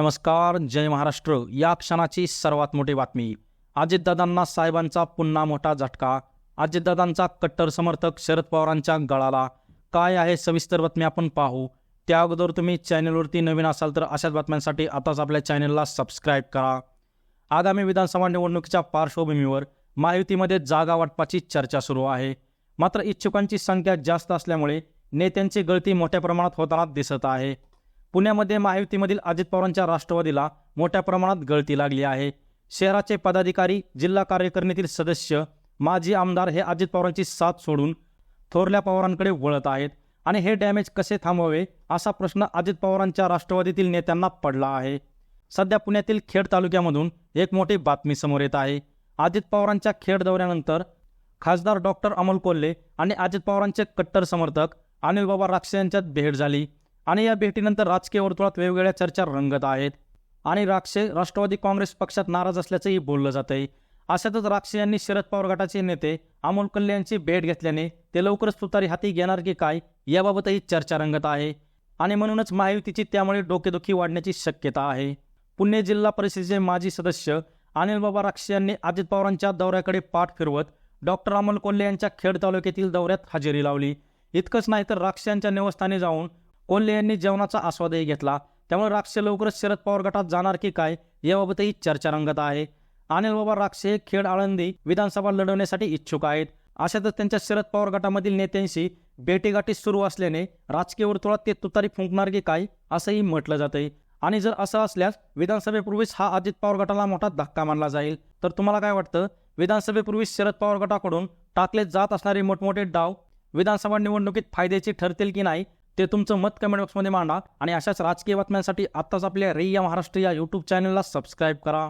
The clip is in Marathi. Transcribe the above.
नमस्कार. जय महाराष्ट्र. या क्षणाची सर्वात मोठी बातमी. अजितदादांना साहेबांचा पुन्हा मोठा झटका. अजितदादांचा कट्टर समर्थक शरद पवारांच्या गळाला. काय आहे सविस्तर बातमी आपण पाहू. त्या अगोदर तुम्ही चॅनलवरती नवीन असाल तर अशाच बातम्यांसाठी आताच आपल्या चॅनलला सबस्क्राईब करा. आगामी विधानसभा निवडणुकीच्या पार्श्वभूमीवर महायुतीमध्ये जागा वाटपाची चर्चा सुरू आहे. मात्र इच्छुकांची संख्या जास्त असल्यामुळे नेत्यांची गळती मोठ्या प्रमाणात होताना दिसत आहे. पुण्यामध्ये महायुतीमधील अजित पवारांच्या राष्ट्रवादीला मोठ्या प्रमाणात गळती लागली आहे. शहराचे पदाधिकारी, जिल्हा कार्यकारिणीतील सदस्य, माजी आमदार हे अजित पवारांची साथ सोडून थोरल्या पवारांकडे वळत आहेत आणि हे डॅमेज कसे थांबवावे असा प्रश्न अजित पवारांच्या राष्ट्रवादीतील नेत्यांना पडला आहे. सध्या पुण्यातील खेड तालुक्यामधून एक मोठी बातमी समोर येत आहे. अजित पवारांच्या खेड दौऱ्यानंतर खासदार डॉक्टर अमोल कोल्हे आणि अजित पवारांचे कट्टर समर्थक अनिलबाबा राक्षे यांच्यात भेट झाली आणि या भेटीनंतर राजकीय वर्तुळात वेगवेगळ्या चर्चा रंगत आहेत आणि राक्षे राष्ट्रवादी काँग्रेस पक्षात नाराज असल्याचंही बोललं जात आहे. अशातच राक्षे यांनी शरद पवार गटाचे नेते अमोल कोल्हे यांची भेट घेतल्याने ते लवकरच तुतारी हाती घेणार की काय याबाबतही चर्चा रंगत आहे आणि म्हणूनच महायुतीची त्यामुळे डोकेदुखी वाढण्याची शक्यता आहे. पुणे जिल्हा परिषदेचे माजी सदस्य अनिलबाबा राक्षे यांनी अजित पवारांच्या दौऱ्याकडे पाठ फिरवत डॉक्टर अमोल कोल्हे यांच्या खेड तालुक्यातील दौऱ्यात हजेरी लावली. इतकंच नाही तर राक्षे यांच्या निवासस्थानी जाऊन कोल्हे यांनी जेवणाचा आस्वादही घेतला. त्यामुळे राक्षे लवकरच शरद पवार गटात जाणार की काय याबाबतही चर्चा रंगत आहे. अनिलबाबा राक्षे खेड आळंदी विधानसभा लढवण्यासाठी इच्छुक आहेत. अशातच त्यांच्या शरद पवार गटामधील नेत्यांशी भेटीगाठी सुरू असल्याने राजकीय वर्तुळात ते तुतारी फुंकणार की काय असंही म्हटलं जातंय. आणि जर असं असल्यास विधानसभेपूर्वीच हा अजित पवार गटाला मोठा धक्का मानला जाईल. तर तुम्हाला काय वाटतं? विधानसभेपूर्वी शरद पवार गटाकडून टाकले जात असणारे मोठमोठे डाव विधानसभा निवडणुकीत फायद्याची ठरतील की नाही ते तुमचं मत कमेंट बॉक्समध्ये मांडा आणि अशाच राजकीय बातम्यांसाठी आत्ताच आपल्या रैया महाराष्ट्र या यूट्यूब चॅनलला सबस्क्राईब करा.